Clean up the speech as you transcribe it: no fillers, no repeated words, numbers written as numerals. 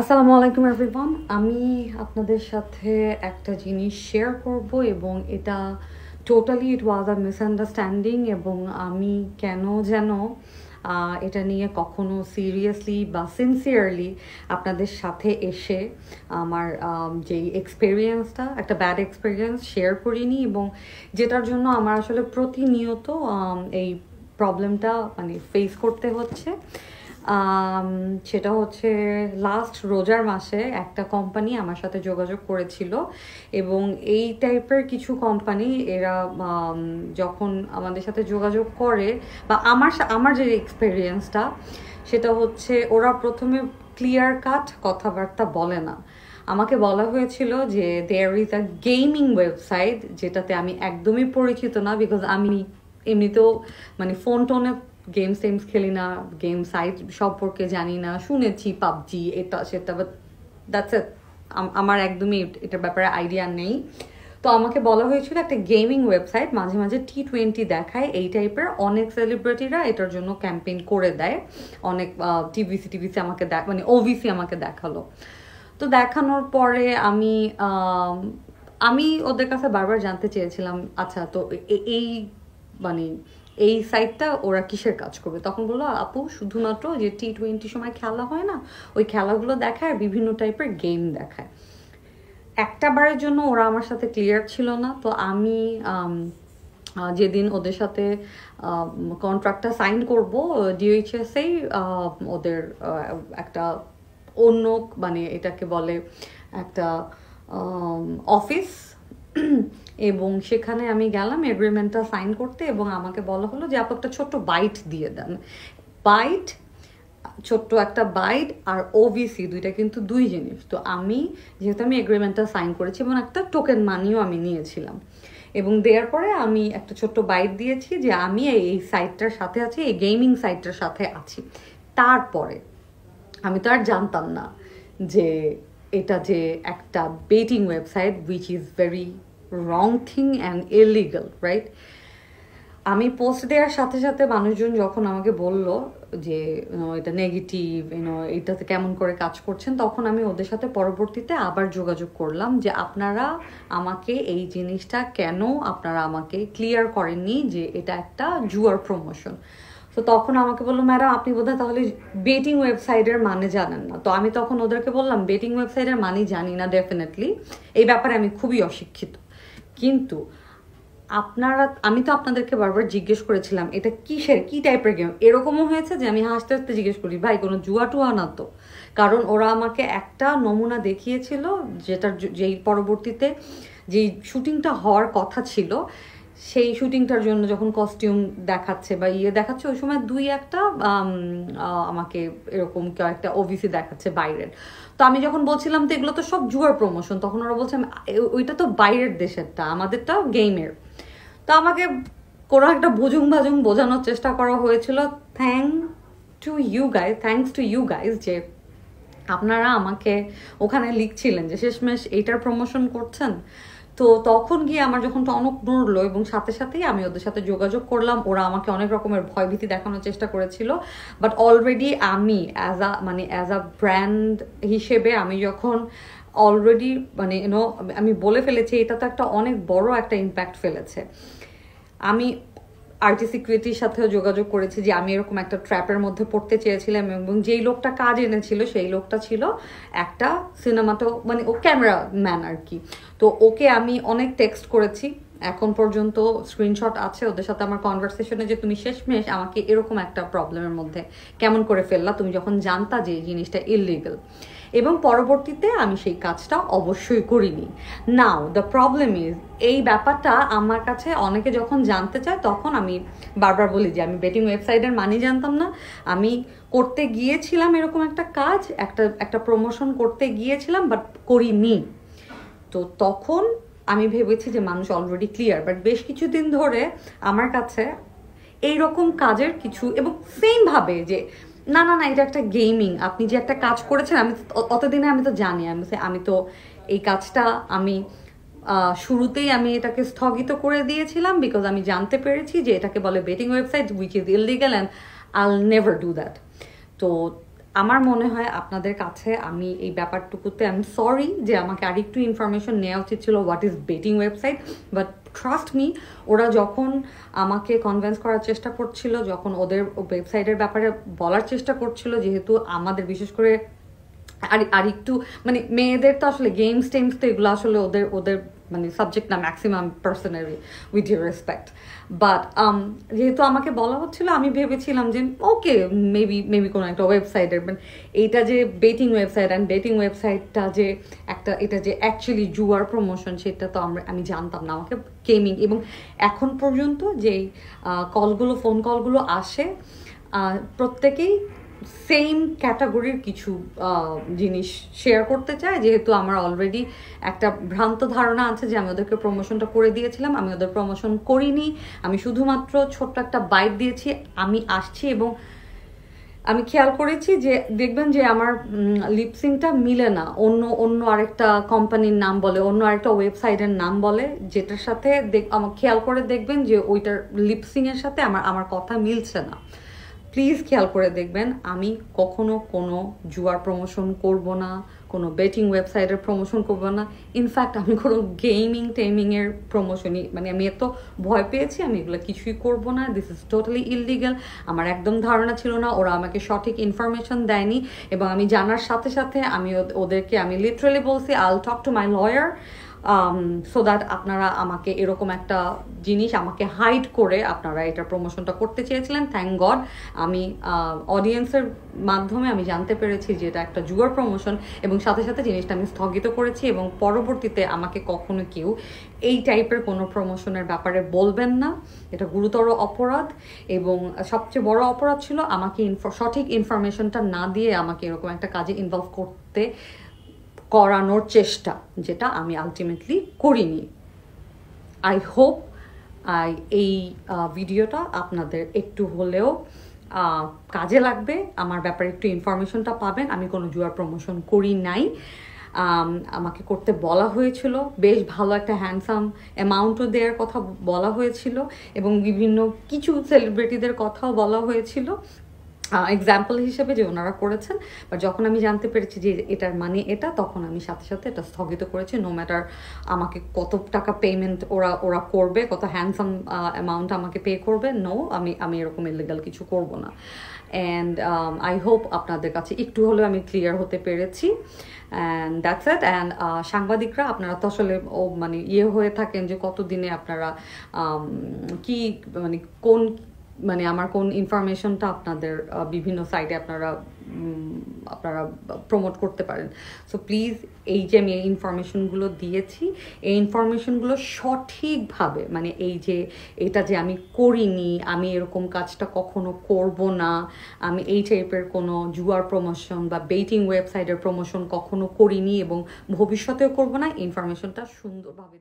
আসসালামু আলাইকুম এভরিওয়ান। আমি আপনাদের সাথে একটা জিনিস শেয়ার করব এবং এটা টোটালি ইট ওয়াজ আ মিসআন্ডারস্ট্যান্ডিং এবং আমি কেন যেন এটা নিয়ে কখনো সিরিয়াসলি বা সিনসিয়ারলি আপনাদের সাথে এসে আমার যেই এক্সপেরিয়েন্সটা একটা ব্যাড এক্সপেরিয়েন্স শেয়ার করিনি এবং যেটার জন্য আমার আসলে প্রতিনিয়ত এই প্রবলেমটা মানে ফেস করতে হচ্ছে। সেটা হচ্ছে লাস্ট রোজার মাসে একটা কোম্পানি আমার সাথে যোগাযোগ করেছিল এবং এই টাইপের কিছু কোম্পানি এরা যখন আমাদের সাথে যোগাযোগ করে বা আমার যে এক্সপেরিয়েন্সটা সেটা হচ্ছে ওরা প্রথমে ক্লিয়ার কাট কথাবার্তা বলে না। আমাকে বলা হয়েছিল যে there is a gaming website যেটাতে আমি একদমই পরিচিত না, বিকজ আমি এমনিতেও মানে ফোন টোনে গেমস টেমস খেলি না, গেম সাইট সম্পর্কে জানি না, শুনেছি পাবজি এটা সেটা, বাট দ্যাটস ইট। আমার একদমই এটার ব্যাপারে আইডিয়া নেই। তো আমাকে বলা হয়েছিল একটা গেমিং ওয়েবসাইট, মাঝে মাঝে T20 দেখায়, এই টাইপের অনেক সেলিব্রিটিরা এটার জন্য ক্যাম্পেইন করে দেয়, অনেক টিভিসি আমাকে মানে ওভিসি আমাকে দেখালো। তো দেখানোর পরে আমি ওদের কাছে বারবার জানতে চেয়েছিলাম, আচ্ছা তো এই মানে এই সাইটটা ওরা কিসের কাজ করবে? তখন বললো, আপু শুধুমাত্র যে T20 সময় খেলা হয় না, ওই খেলাগুলো দেখায়, বিভিন্ন টাইপের গেম দেখায়। একটা বারের জন্য ওরা আমার সাথে ক্লিয়ার ছিল না। তো আমি যেদিন ওদের সাথে কন্ট্রাক্টটা সাইন করব, ডিওএইচএসেই ওদের একটা অন্য মানে এটাকে বলে একটা অফিস, এবং সেখানে আমি গেলাম এগ্রিমেন্টটা সাইন করতে এবং আমাকে বলা হলো যে আপু একটা ছোট্ট বাইট দিয়ে দেন। বাইট, ছোট্ট একটা বাইট আর ওভিসি দুইটা কিন্তু দুই জিনিস। তো আমি যেহেতু আমি এগ্রিমেন্টটা সাইন করেছি এবং একটা টোকেন মানিও আমি নিয়েছিলাম, এবং দেওয়ার পরে আমি একটা ছোট্ট বাইট দিয়েছি যে আমি এই সাইটটার সাথে আছি, এই গেমিং সাইটটার সাথে আছি। তারপরে আমি তো আর জানতাম না যে এটা যে একটা betting website, which is very wrong thing and illegal, right? আমি পোস্ট দেওয়ার সাথে সাথে মানুষজন যখন আমাকে বলল যে এটা নেগেটিভ, এটাতে কেমন করে কাজ করছেন, তখন আমি ওদের সাথে পরবর্তীতে আবার যোগাযোগ করলাম যে আপনারা আমাকে এই জিনিসটা কেন আপনারা আমাকে ক্লিয়ার করেননি যে এটা একটা জুয়ার প্রমোশন। তো তখন আমাকে বললো, ম্যাডাম আপনি বোধহয় তাহলে বেটিং ওয়েবসাইটের মানে জানেন না। তো আমি তখন ওদেরকে বললাম, বেটিং ওয়েবসাইটের মানে জানি না ডেফিনেটলি, এই ব্যাপারে আমি খুবই অশিক্ষিত, কিন্তু আমি তো আপনাদেরকে বারবার জিজ্ঞেস করেছিলাম এটা কিসের, কি টাইপের গেম। এরকমও হয়েছে যে আমি হাসতে হাসতে জিজ্ঞেস করি, ভাই কোনো জুয়া টুয়া না তো? কারণ ওরা আমাকে একটা নমুনা দেখিয়েছিল যেই পরবর্তীতে যেই শুটিংটা হওয়ার কথা ছিল, সেই শুটিংটার জন্য যখন কস্টিউম দেখাচ্ছে বা দেখাচ্ছে, ওই সময় দুই একটা আমাকে এরকম কয়েকটা ওভিসি দেখাচ্ছে বাইরের। তো আমি যখন বলছিলাম তো এগুলো তো সব জুয়ার প্রমোশন, তখন ওরা বলছে ওইটা তো বাইরের দেশেরটা, আমাদেরটাও গেমের। তো আমাকে কোনো একটা ভুজুং ভাজুং বোঝানোর চেষ্টা করা হয়েছিল। থ্যাঙ্কস টু ইউ গাইজ যে আপনারা আমাকে ওখানে লিখছিলেন যে শেষমেশ এইটার প্রমোশন করছেন। তো তখন গিয়ে আমার যখন টনক নড়লো এবং সাথে সাথেই আমি ওদের সাথে যোগাযোগ করলাম। ওরা আমাকে অনেক রকমের ভয়ভীতি দেখানোর চেষ্টা করেছিল, বাট অলরেডি আমি অ্যাজ আ ব্র্যান্ড হিসেবে আমি যখন অলরেডি মানে আমি বলে ফেলেছি, এটা তো একটা অনেক বড় একটা ইম্প্যাক্ট ফেলেছে। আমি আরটি সিকিউরিটির সাথেও যোগাযোগ করেছি যে আমি এরকম একটা ট্র্যাপের মধ্যে পড়তে চেয়েছিলাম, এবং যেই লোকটা কাজ এনেছিল সেই লোকটা ছিল একটা মানে ও ক্যামেরা ম্যান আর কি। তো ওকে আমি অনেক টেক্সট করেছি, এখন পর্যন্ত স্ক্রিনশট আছে ওদের সাথে আমার কনভারসেশনে, যে তুমি শেষমেশ আমাকে এরকম একটা প্রবলেমের মধ্যে কেমন করে ফেললা, তুমি যখন জানতা যে এই জিনিসটা ইললিগাল। এবং পরবর্তীতে আমি সেই কাজটা অবশ্যই করিনি। নাও দ্য প্রবলেম ইজ, এই ব্যাপারটা আমার কাছে অনেকে যখন জানতে চায় তখন আমি বারবার বলি যে আমি বেটিং ওয়েবসাইটের মানি জানতাম না, আমি করতে গিয়েছিলাম এরকম একটা কাজ, একটা প্রমোশন করতে গিয়েছিলাম, বাট করিনি। তো তখন আমি ভেবেছি যে মানুষ অলরেডি ক্লিয়ার, বাট বেশ কিছুদিন ধরে আমার কাছে এইরকম কাজের কিছু, এবং সেম ভাবে যে না না না এটা একটা গেমিং, আপনি যে একটা কাজ করেছেন আমি অতদিনে আমি তো জানি, আমি তো এই কাজটা আমি শুরুতেই আমি এটাকে স্থগিত করে দিয়েছিলাম, বিকজ আমি জানতে পেরেছি যে এটাকে বলে betting website which is illegal and I'll never do that. তো আমার মনে হয় আপনাদের কাছে আমি এই ব্যাপারটুকুতে আমি সরি যে আমাকে আরেকটু ইনফরমেশন নেওয়া উচিত ছিল what is betting website, but trust me, ওরা যখন আমাকে কনভিন্স করার চেষ্টা করছিল, যখন ওদের ওয়েবসাইটের ব্যাপারে বলার চেষ্টা করছিল, যেহেতু আমাদের বিশেষ করে আর একটু মানে মেয়েদের তো আসলে গেমস টেমস তো এগুলো আসলে ওদের ওদের মানে সাবজেক্ট না maximum personally, with your respect. But যেহেতু আমাকে বলা হচ্ছিল, আমি ভেবেছিলাম যে ওকে মেবি কোনো একটা ওয়েবসাইটের, মানে এইটা যে বেটিং ওয়েবসাইট অ্যান্ড বেটিং ওয়েবসাইটটা যে একটা, এটা যে অ্যাকচুয়ালি জুয়ার প্রমোশন, সেটা তো আমি জানতাম না। আমাকে গেমিং এবং এখন পর্যন্ত যেই ফোন কলগুলো আসে, প্রত্যেকেই সেম ক্যাটাগরির কিছু জিনিস শেয়ার করতে চায়। যেহেতু আমার অলরেডি একটা ভ্রান্ত ধারণা আছে যে আমি ওদেরকে প্রমোশনটা করে দিয়েছিলাম, আমি ওদের প্রমোশন করিনি, আমি শুধুমাত্র ছোট্ট একটা বাইট দিয়েছি, আমি আসছি। এবং আমি খেয়াল করেছি যে দেখবেন যে আমার লিপসিংটা মিলে না, অন্য অন্য আরেকটা কোম্পানির নাম বলে, অন্য আরেকটা ওয়েবসাইটের নাম বলে, যেটার সাথে আমার খেয়াল করে দেখবেন যে ওইটার লিপসিংয়ের সাথে আমার কথা মিলছে না। প্লিজ খেয়াল করে দেখবেন, আমি কখনো কোনো জুয়ার প্রমোশন করব না, কোনো বেটিং ওয়েবসাইটের প্রমোশন করব না। ইনফ্যাক্ট আমি কোনো টেমিংয়ের প্রমোশনই, মানে আমি এত ভয় পেয়েছি, আমি এগুলো কিছুই করব না। This is totally illegal. আমার একদম ধারণা ছিল না, ওরা আমাকে সঠিক ইনফরমেশন দেয়নি। এবং আমি জানার সাথে সাথে আমি ওদেরকে আমি লিটারালি বলছি আইল talk to my lawyer, so that আপনারা আমাকে এরকম একটা জিনিস আমাকে হাইড করে আপনারা এটা প্রমোশনটা করতে চেয়েছিলেন। থ্যাংক গড আমি অডিয়েন্সের মাধ্যমে আমি জানতে পেরেছি যে এটা একটা জুয়ার প্রমোশন, এবং সাথে সাথে জিনিসটা আমি স্থগিত করেছি। এবং পরবর্তীতে আমাকে কখনো কেউ এই টাইপের কোনো প্রমোশনের ব্যাপারে বলবেন না, এটা গুরুতর অপরাধ। এবং সবচেয়ে বড় অপরাধ ছিল আমাকে সঠিক ইনফরমেশনটা না দিয়ে আমাকে এরকম একটা কাজে ইনভলভ করানোর চেষ্টা, যেটা আমি আলটিমেটলি করিনি। আই হোপ এই ভিডিওটা আপনাদের একটু হলেও কাজে লাগবে, আমার ব্যাপারে একটু ইনফরমেশনটা পাবেন। আমি কোনো জুয়ার প্রমোশন করি নাই, আমাকে করতে বলা হয়েছিল, বেশ ভালো একটা হ্যান্ডসাম অ্যামাউন্টও দেওয়ার কথা বলা হয়েছিল, এবং বিভিন্ন কিছু সেলিব্রিটিদের কথাও বলা হয়েছিল এক্সাম্পল হিসেবে যে ওনারা করেছেন। বাট যখন আমি জানতে পেরেছি যে এটার মানে এটা, তখন আমি সাথে সাথে এটা স্থগিত করেছি। নো ম্যাটার আমাকে কত টাকা পেমেন্ট ওরা করবে, কত হ্যান্ডসাম অ্যামাউন্ট আমাকে পে করবে, নো, আমি এরকম ইলিগাল কিছু করব না। অ্যান্ড আই হোপ আপনাদের কাছে একটু হলেও আমি ক্লিয়ার হতে পেরেছি। And that's it. অ্যান্ড সাংবাদিকরা, আপনারা তো আসলে মানে হয়ে থাকেন যে কতদিনে আপনারা কি মানে মানে আমার কোন ইনফরমেশনটা আপনাদের বিভিন্ন সাইটে আপনারা প্রমোট করতে পারেন। সো প্লিজ, এই যে আমি এই ইনফরমেশনগুলো দিয়েছি, এই ইনফরমেশনগুলো সঠিকভাবে, মানে এই যে এটা যে আমি করিনি, আমি এরকম কাজটা কখনো করব না, আমি এই টাইপের কোনো জুয়ার প্রমোশন বা বেটিং ওয়েবসাইটের প্রমোশন কখনো করিনি এবং ভবিষ্যতেও করব না, ইনফরমেশনটা সুন্দরভাবে